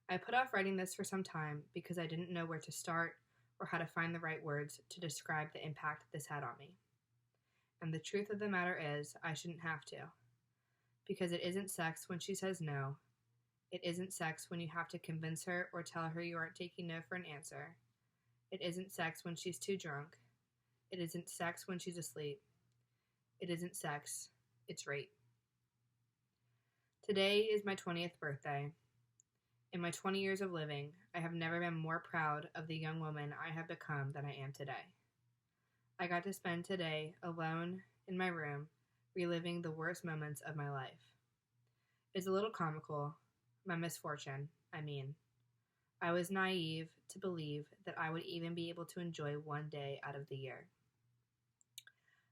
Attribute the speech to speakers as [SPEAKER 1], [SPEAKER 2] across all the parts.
[SPEAKER 1] I put off writing this for some time because I didn't know where to start or how to find the right words to describe the impact this had on me. And the truth of the matter is, I shouldn't have to. Because it isn't sex when she says no. It isn't sex when you have to convince her or tell her you aren't taking no for an answer. It isn't sex when she's too drunk. It isn't sex when she's asleep. It isn't sex, it's rape. Today is my 20th birthday. In my 20 years of living, I have never been more proud of the young woman I have become than I am today. I got to spend today alone in my room, reliving the worst moments of my life. It's a little comical, my misfortune, I mean. I was naive to believe that I would even be able to enjoy one day out of the year.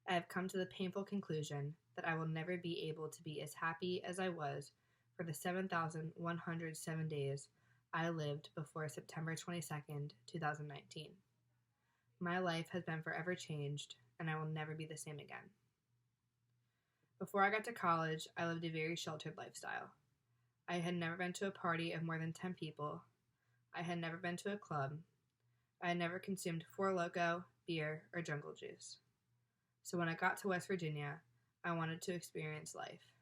[SPEAKER 1] I have come to the painful conclusion that I will never be able to be as happy as I was for the 7,107 days I lived before September 22nd, 2019. My life has been forever changed, and I will never be the same again. Before I got to college, I lived a very sheltered lifestyle. I had never been to a party of more than 10 people. I had never been to a club. I had never consumed Four Loko, beer, or jungle juice. So when I got to West Virginia, I wanted to experience life.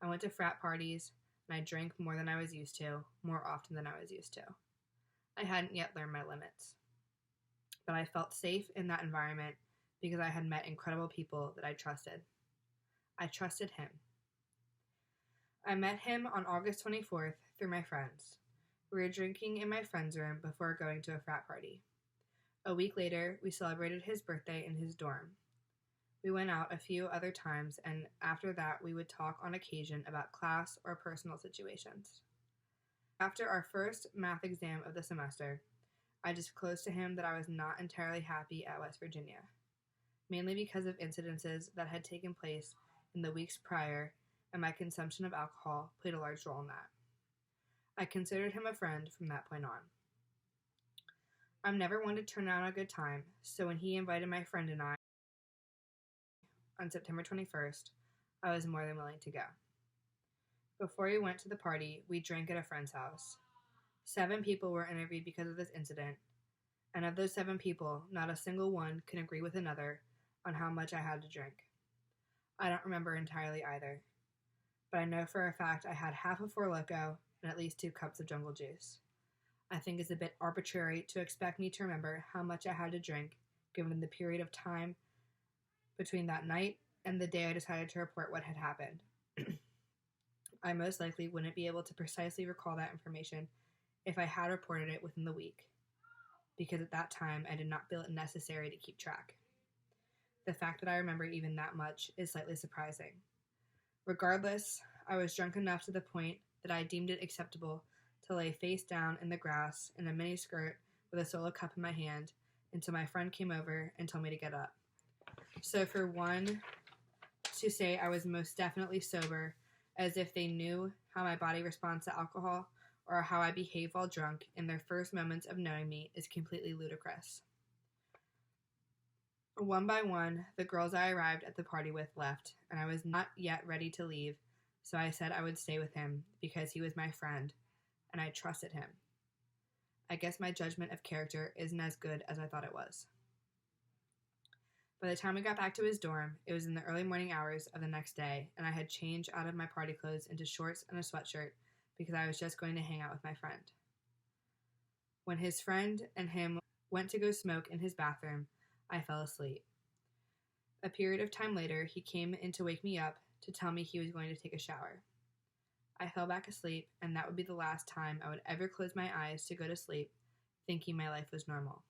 [SPEAKER 1] I went to frat parties, and I drank more than I was used to, more often than I was used to. I hadn't yet learned my limits. But I felt safe in that environment because I had met incredible people that I trusted. I trusted him. I met him on August 24th through my friends. We were drinking in my friend's room before going to a frat party. A week later, we celebrated his birthday in his dorm. We went out a few other times, and after that, we would talk on occasion about class or personal situations. After our first math exam of the semester, I disclosed to him that I was not entirely happy at West Virginia, mainly because of incidences that had taken place in the weeks prior, and my consumption of alcohol played a large role in that. I considered him a friend from that point on. I'm never one to turn down a good time, so when he invited my friend and I on September 21st, I was more than willing to go. Before we went to the party, we drank at a friend's house. 7 people were interviewed because of this incident, and of those 7 people, not a single one can agree with another on how much I had to drink. I don't remember entirely either, but I know for a fact I had half a Four Loko and at least 2 cups of jungle juice. I think it's a bit arbitrary to expect me to remember how much I had to drink, given the period of time between that night and the day I decided to report what had happened. I most likely wouldn't be able to precisely recall that information if I had reported it within the week, because at that time I did not feel it necessary to keep track. The fact that I remember even that much is slightly surprising. Regardless, I was drunk enough to the point that I deemed it acceptable to lay face down in the grass in a mini skirt with a solo cup in my hand until my friend came over and told me to get up. So for one to say I was most definitely sober, as if they knew how my body responds to alcohol or how I behave while drunk in their first moments of knowing me, is completely ludicrous. One by one, the girls I arrived at the party with left, and I was not yet ready to leave, so I said I would stay with him because he was my friend, and I trusted him. I guess my judgment of character isn't as good as I thought it was. By the time we got back to his dorm, it was in the early morning hours of the next day, and I had changed out of my party clothes into shorts and a sweatshirt because I was just going to hang out with my friend. When his friend and him went to go smoke in his bathroom, I fell asleep. A period of time later, he came in to wake me up to tell me he was going to take a shower. I fell back asleep, and that would be the last time I would ever close my eyes to go to sleep, thinking my life was normal.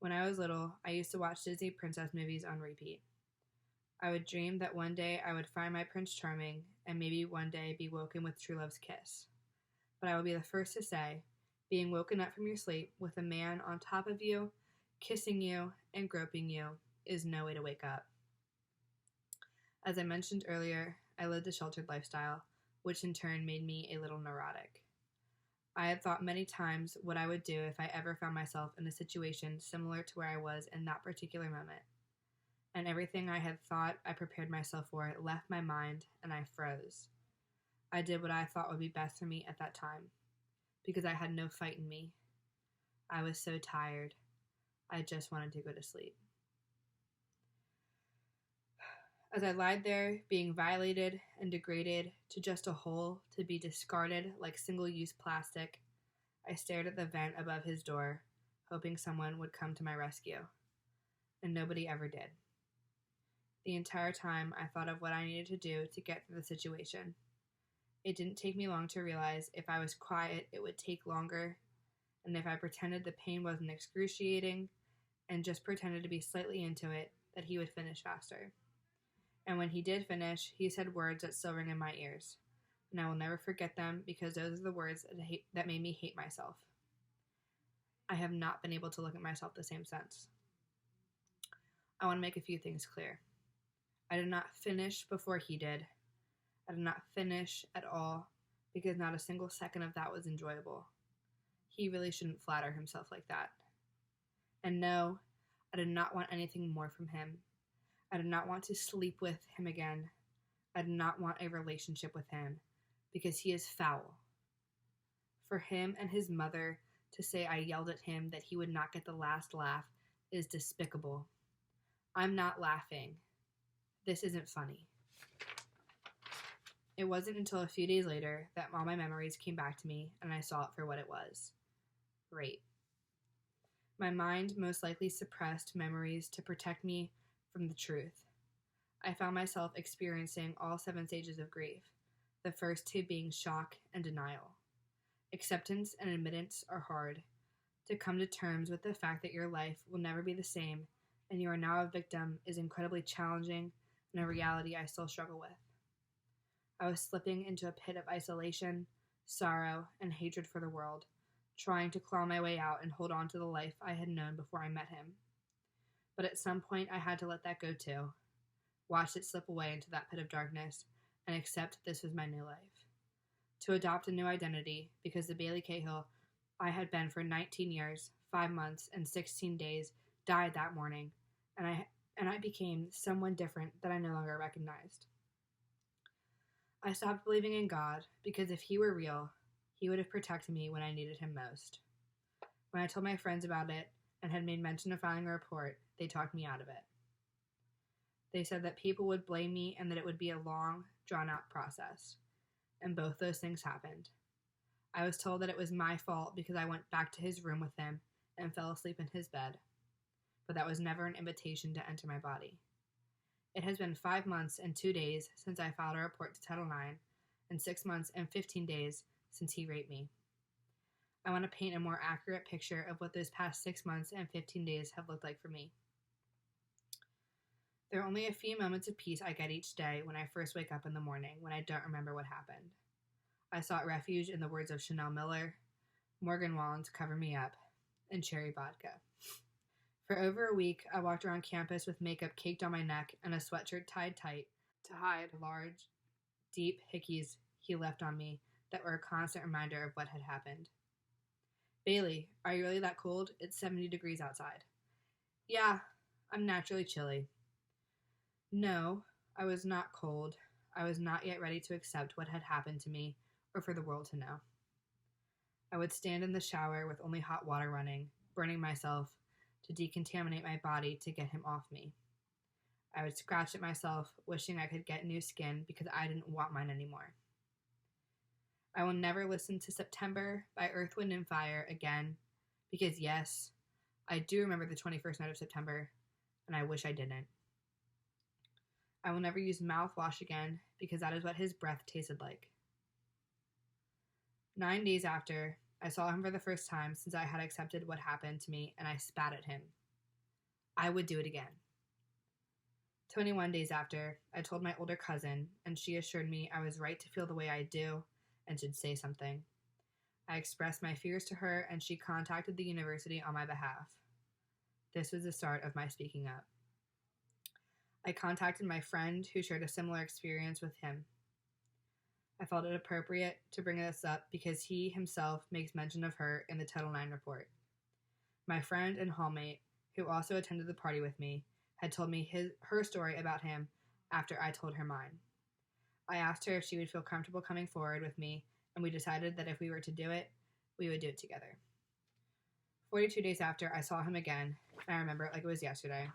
[SPEAKER 1] When I was little, I used to watch Disney princess movies on repeat. I would dream that one day I would find my Prince Charming and maybe one day be woken with true love's kiss. But I will be the first to say, being woken up from your sleep with a man on top of you, kissing you, and groping you is no way to wake up. As I mentioned earlier, I lived a sheltered lifestyle, which in turn made me a little neurotic. I had thought many times what I would do if I ever found myself in a situation similar to where I was in that particular moment. And everything I had thought I prepared myself for left my mind, and I froze. I did what I thought would be best for me at that time, because I had no fight in me. I was so tired. I just wanted to go to sleep. As I lied there, being violated and degraded to just a hole to be discarded like single-use plastic, I stared at the vent above his door, hoping someone would come to my rescue. And nobody ever did. The entire time, I thought of what I needed to do to get through the situation. It didn't take me long to realize if I was quiet, it would take longer, and if I pretended the pain wasn't excruciating and just pretended to be slightly into it, that he would finish faster. And when he did finish, he said words that still ring in my ears, and I will never forget them because those are the words that made me hate myself. I have not been able to look at myself the same since. I want to make a few things clear. I did not finish before he did. I did not finish at all because not a single second of that was enjoyable. He really shouldn't flatter himself like that. And no, I did not want anything more from him. I did not want to sleep with him again. I did not want a relationship with him because he is foul. For him and his mother to say I yelled at him that he would not get the last laugh is despicable. I'm not laughing. This isn't funny. It wasn't until a few days later that all my memories came back to me and I saw it for what it was. Rape. My mind most likely suppressed memories to protect me from the truth. I found myself experiencing all 7 stages of grief, the first 2 being shock and denial. Acceptance and admittance are hard. To come to terms with the fact that your life will never be the same and you are now a victim is incredibly challenging and a reality I still struggle with. I was slipping into a pit of isolation, sorrow, and hatred for the world, trying to claw my way out and hold on to the life I had known before I met him. But at some point I had to let that go too, watch it slip away into that pit of darkness, and accept this was my new life. To adopt a new identity, because the Bailey Cahill I had been for 19 years, 5 months, and 16 days died that morning, and I became someone different that I no longer recognized. I stopped believing in God because if he were real, he would have protected me when I needed him most. When I told my friends about it and had made mention of filing a report, they talked me out of it. They said that people would blame me and that it would be a long, drawn-out process. And both those things happened. I was told that it was my fault because I went back to his room with him and fell asleep in his bed. But that was never an invitation to enter my body. It has been 5 months and 2 days since I filed a report to Title IX, and 6 months and 15 days since he raped me. I want to paint a more accurate picture of what those past 6 months and 15 days have looked like for me. There are only a few moments of peace I get each day when I first wake up in the morning when I don't remember what happened. I sought refuge in the words of Chanel Miller, Morgan Wallen's Cover Me Up, and Cherry Vodka. For over a week, I walked around campus with makeup caked on my neck and a sweatshirt tied tight to hide large, deep hickeys he left on me that were a constant reminder of what had happened. Bailey, are you really that cold? It's 70 degrees outside. Yeah, I'm naturally chilly. No, I was not cold. I was not yet ready to accept what had happened to me or for the world to know. I would stand in the shower with only hot water running, burning myself to decontaminate my body to get him off me. I would scratch at myself, wishing I could get new skin because I didn't want mine anymore. I will never listen to September by Earth, Wind, and Fire again because, yes, I do remember the 21st night of September, and I wish I didn't. I will never use mouthwash again because that is what his breath tasted like. 9 days after, I saw him for the first time since I had accepted what happened to me, and I spat at him. I would do it again. 21 days after, I told my older cousin, and she assured me I was right to feel the way I do and should say something. I expressed my fears to her, and she contacted the university on my behalf. This was the start of my speaking up. I contacted my friend who shared a similar experience with him. I felt it appropriate to bring this up because he himself makes mention of her in the Title IX report. My friend and hallmate, who also attended the party with me, had told me her story about him after I told her mine. I asked her if she would feel comfortable coming forward with me, and we decided that if we were to do it, we would do it together. 42 days after, I saw him again, and I remember it like it was yesterday.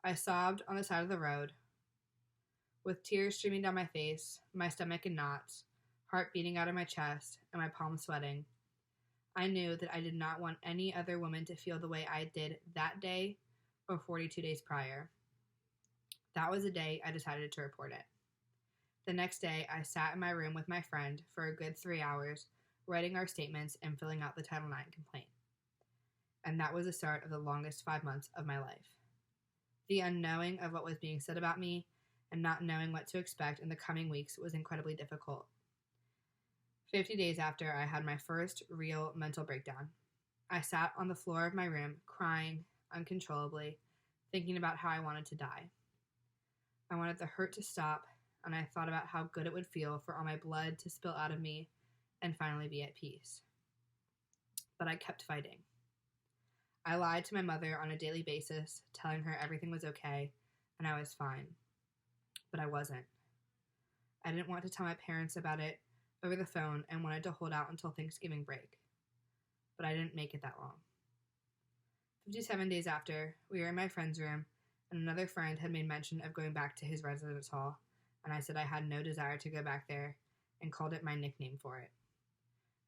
[SPEAKER 1] I sobbed on the side of the road, with tears streaming down my face, my stomach in knots, heart beating out of my chest, and my palms sweating. I knew that I did not want any other woman to feel the way I did that day or 42 days prior. That was the day I decided to report it. The next day, I sat in my room with my friend for a good 3 hours, writing our statements and filling out the Title IX complaint. And that was the start of the longest 5 months of my life. The unknowing of what was being said about me and not knowing what to expect in the coming weeks was incredibly difficult. 50 days after, I had my first real mental breakdown. I sat on the floor of my room, crying uncontrollably, thinking about how I wanted to die. I wanted the hurt to stop, and I thought about how good it would feel for all my blood to spill out of me and finally be at peace. But I kept fighting. I lied to my mother on a daily basis, telling her everything was okay and I was fine. But I wasn't. I didn't want to tell my parents about it over the phone and wanted to hold out until Thanksgiving break. But I didn't make it that long. 57 days after, we were in my friend's room, and another friend had made mention of going back to his residence hall, and I said I had no desire to go back there and called it my nickname for it.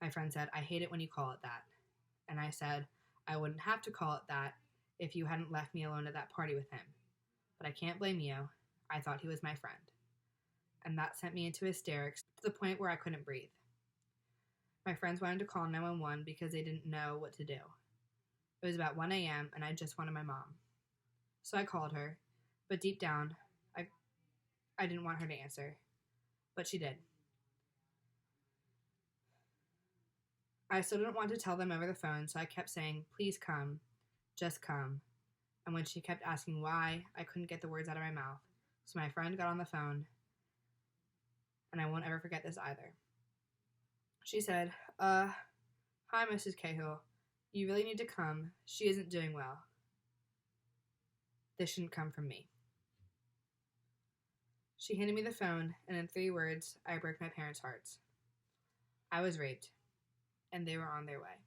[SPEAKER 1] My friend said, "I hate it when you call it that." And I said, I wouldn't have to call it that if you hadn't left me alone at that party with him. But I can't blame you. I thought he was my friend. And that sent me into hysterics to the point where I couldn't breathe. My friends wanted to call 911 because they didn't know what to do. It was about 1 a.m. and I just wanted my mom. So I called her, but deep down, I didn't want her to answer. But she did. I still didn't want to tell them over the phone, so I kept saying, "Please come, just come." And when she kept asking why, I couldn't get the words out of my mouth. So my friend got on the phone, and I won't ever forget this either. She said, Hi, Mrs. Cahill. You really need to come. She isn't doing well. This shouldn't come from me. She handed me the phone, and in 3 words, I broke my parents' hearts. I was raped, and they were on their way.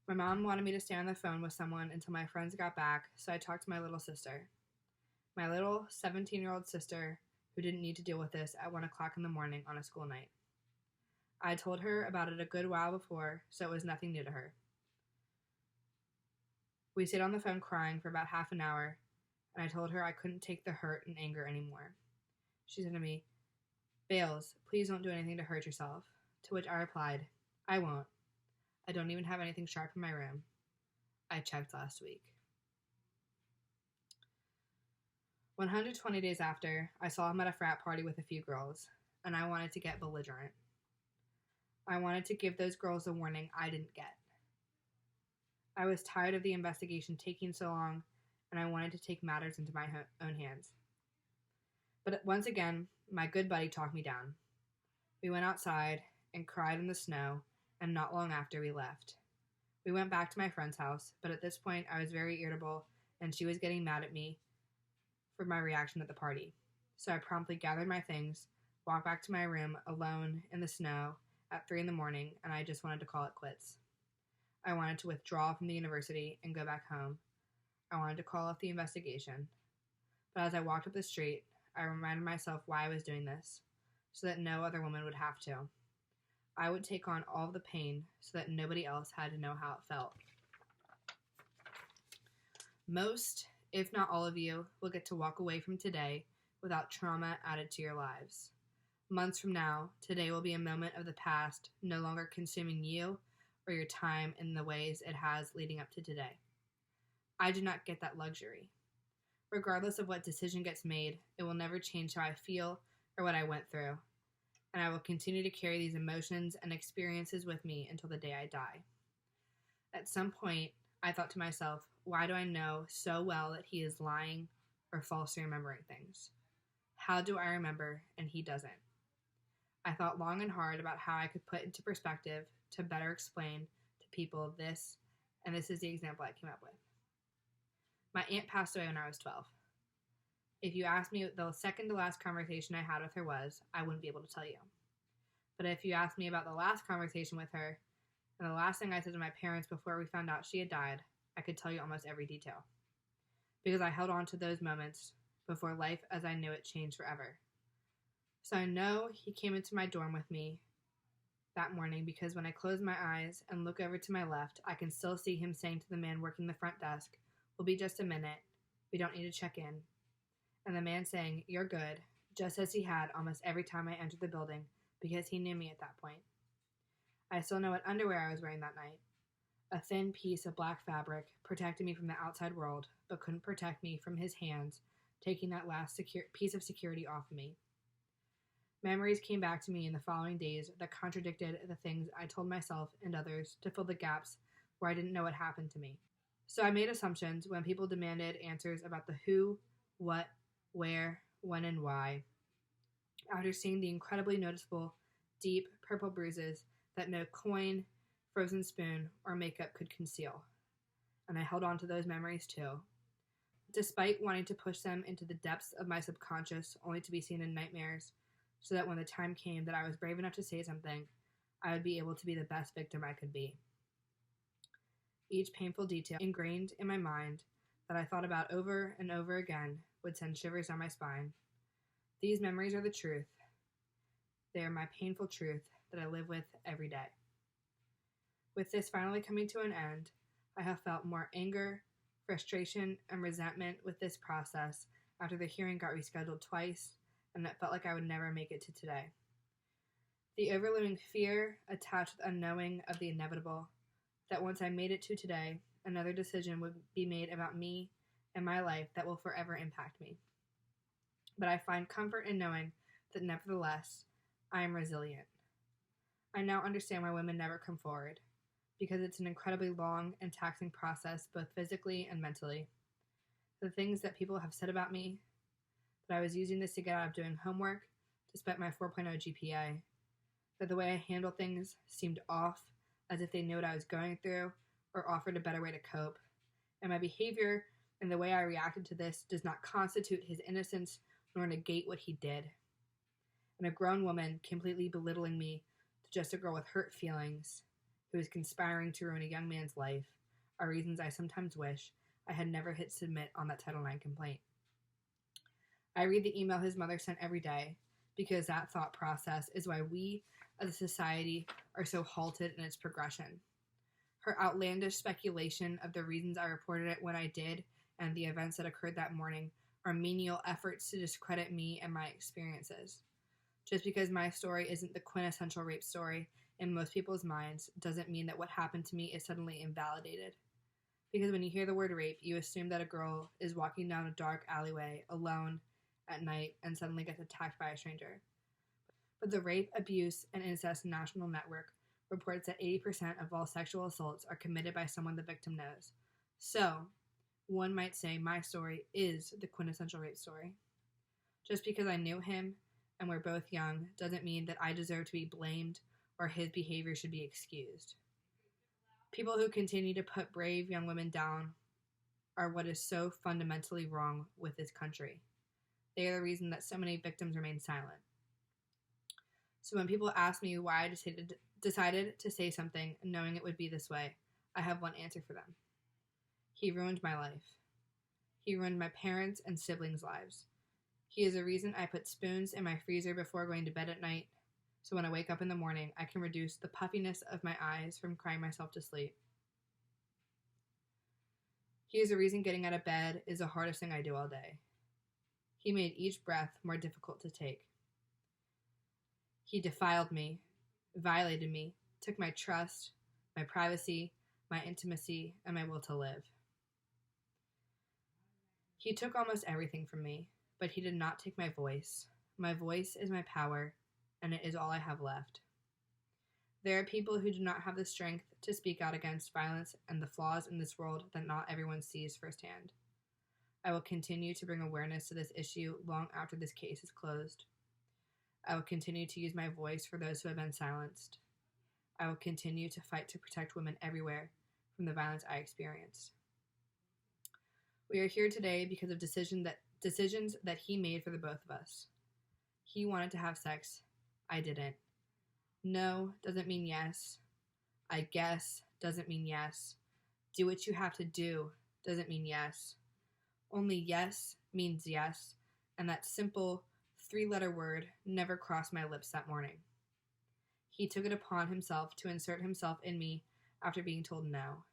[SPEAKER 1] My mom wanted me to stay on the phone with someone until my friends got back, so I talked to my little sister. My little 17-year-old sister who didn't need to deal with this at 1 o'clock in the morning on a school night. I told her about it a good while before, so it was nothing new to her. We stayed on the phone crying for about half an hour, and I told her I couldn't take the hurt and anger anymore. She said to me, "Bales, please don't do anything to hurt yourself." To which I replied, "I won't. I don't even have anything sharp in my room. I checked last week." 120 days after, I saw him at a frat party with a few girls, and I wanted to get belligerent. I wanted to give those girls a warning I didn't get. I was tired of the investigation taking so long, and I wanted to take matters into my own hands. But once again, my good buddy talked me down. We went outside and cried in the snow, and not long after we left. We went back to my friend's house, but at this point I was very irritable, and she was getting mad at me for my reaction at the party. So I promptly gathered my things, walked back to my room alone in the snow at 3 in the morning, and I just wanted to call it quits. I wanted to withdraw from the university and go back home. I wanted to call off the investigation. But as I walked up the street, I reminded myself why I was doing this, so that no other woman would have to. I would take on all of the pain so that nobody else had to know how it felt. Most, if not all of you, will get to walk away from today without trauma added to your lives. Months from now, today will be a moment of the past no longer consuming you or your time in the ways it has leading up to today. I do not get that luxury. Regardless of what decision gets made, it will never change how I feel or what I went through, and I will continue to carry these emotions and experiences with me until the day I die. At some point, I thought to myself, why do I know so well that he is lying or falsely remembering things? How do I remember and he doesn't? I thought long and hard about how I could put into perspective to better explain to people this, and this is the example I came up with. My aunt passed away when I was 12. If you asked me the second to last conversation I had with her was, I wouldn't be able to tell you. But if you asked me about the last conversation with her and the last thing I said to my parents before we found out she had died, I could tell you almost every detail. Because I held on to those moments before life as I knew it changed forever. So I know he came into my dorm with me that morning because when I close my eyes and look over to my left, I can still see him saying to the man working the front desk, "We'll be just a minute. We don't need to check in." And the man saying, "You're good," just as he had almost every time I entered the building because he knew me at that point. I still know what underwear I was wearing that night. A thin piece of black fabric protected me from the outside world, but couldn't protect me from his hands taking that last piece of security off of me. Memories came back to me in the following days that contradicted the things I told myself and others to fill the gaps where I didn't know what happened to me. So I made assumptions when people demanded answers about the who, what, where, when, and why. After seeing the incredibly noticeable, deep purple bruises that no coin, frozen spoon, or makeup could conceal. And I held on to those memories too, despite wanting to push them into the depths of my subconscious only to be seen in nightmares, so that when the time came that I was brave enough to say something, I would be able to be the best victim I could be. Each painful detail ingrained in my mind that I thought about over and over again would send shivers down my spine. These memories are the truth. They are my painful truth that I live with every day. With this finally coming to an end, I have felt more anger, frustration, and resentment with this process after the hearing got rescheduled twice, and it felt like I would never make it to today. The overlooming fear attached with unknowing of the inevitable, that once I made it to today, another decision would be made about me and my life that will forever impact me. But I find comfort in knowing that nevertheless, I am resilient. I now understand why women never come forward, because it's an incredibly long and taxing process both physically and mentally. The things that people have said about me, that I was using this to get out of doing homework despite my 4.0 GPA, that the way I handle things seemed off, as if they knew what I was going through or offered a better way to cope, and my behavior and the way I reacted to this does not constitute his innocence nor negate what he did. And a grown woman completely belittling me to just a girl with hurt feelings who is conspiring to ruin a young man's life are reasons I sometimes wish I had never hit submit on that Title IX complaint. I read the email his mother sent every day because that thought process is why we as a society are so halted in its progression. Her outlandish speculation of the reasons I reported it when I did and the events that occurred that morning are menial efforts to discredit me and my experiences. Just because my story isn't the quintessential rape story in most people's minds doesn't mean that what happened to me is suddenly invalidated. Because when you hear the word rape, you assume that a girl is walking down a dark alleyway alone at night and suddenly gets attacked by a stranger. But the Rape, Abuse, and Incest National Network reports that 80% of all sexual assaults are committed by someone the victim knows. So, one might say my story is the quintessential rape story. Just because I knew him and we're both young doesn't mean that I deserve to be blamed or his behavior should be excused. People who continue to put brave young women down are what is so fundamentally wrong with this country. They are the reason that so many victims remain silent. So when people ask me why I decided to say something knowing it would be this way, I have one answer for them. He ruined my life. He ruined my parents' and siblings' lives. He is the reason I put spoons in my freezer before going to bed at night, so when I wake up in the morning, I can reduce the puffiness of my eyes from crying myself to sleep. He is the reason getting out of bed is the hardest thing I do all day. He made each breath more difficult to take. He defiled me, violated me, took my trust, my privacy, my intimacy, and my will to live. He took almost everything from me, but he did not take my voice. My voice is my power, and it is all I have left. There are people who do not have the strength to speak out against violence and the flaws in this world that not everyone sees firsthand. I will continue to bring awareness to this issue long after this case is closed. I will continue to use my voice for those who have been silenced. I will continue to fight to protect women everywhere from the violence I experienced. We are here today because of decisions decisions that he made for the both of us. He wanted to have sex. I didn't. No doesn't mean yes. I guess doesn't mean yes. Do what you have to do doesn't mean yes. Only yes means yes, and that simple 3-letter word never crossed my lips that morning. He took it upon himself to insert himself in me after being told no.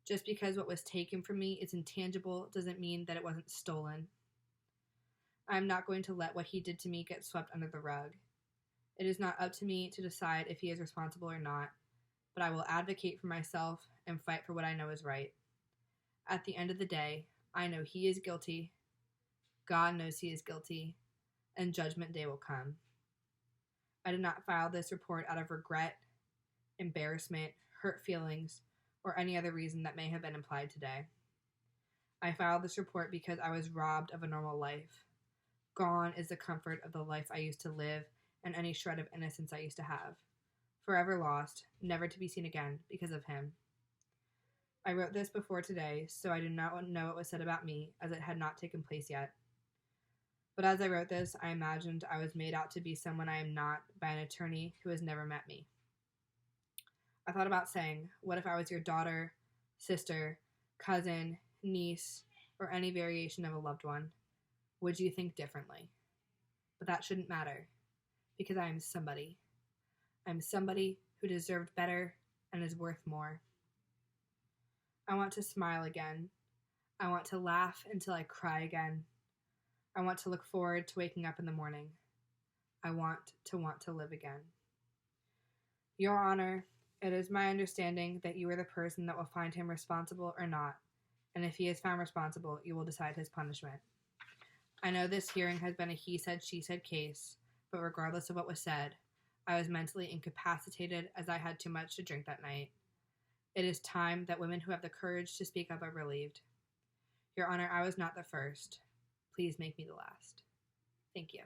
[SPEAKER 1] Just because what was taken from me is intangible doesn't mean that it wasn't stolen. I am not going to let what he did to me get swept under the rug. It is not up to me to decide if he is responsible or not, but I will advocate for myself and fight for what I know is right. At the end of the day, I know he is guilty, God knows he is guilty, and Judgment Day will come. I did not file this report out of regret, embarrassment, hurt feelings, or any other reason that may have been implied today. I filed this report because I was robbed of a normal life. Gone is the comfort of the life I used to live and any shred of innocence I used to have. Forever lost, never to be seen again because of him. I wrote this before today, so I do not know what was said about me, as it had not taken place yet. But as I wrote this, I imagined I was made out to be someone I am not by an attorney who has never met me. I thought about saying, what if I was your daughter, sister, cousin, niece, or any variation of a loved one? Would you think differently? But that shouldn't matter, because I am somebody. I am somebody who deserved better and is worth more. I want to smile again. I want to laugh until I cry again. I want to look forward to waking up in the morning. I want to live again. Your Honor, it is my understanding that you are the person that will find him responsible or not, and if he is found responsible, you will decide his punishment. I know this hearing has been a he said, she said case, but regardless of what was said, I was mentally incapacitated as I had too much to drink that night. It is time that women who have the courage to speak up are relieved. Your Honor, I was not the first. Please make me the last. Thank you.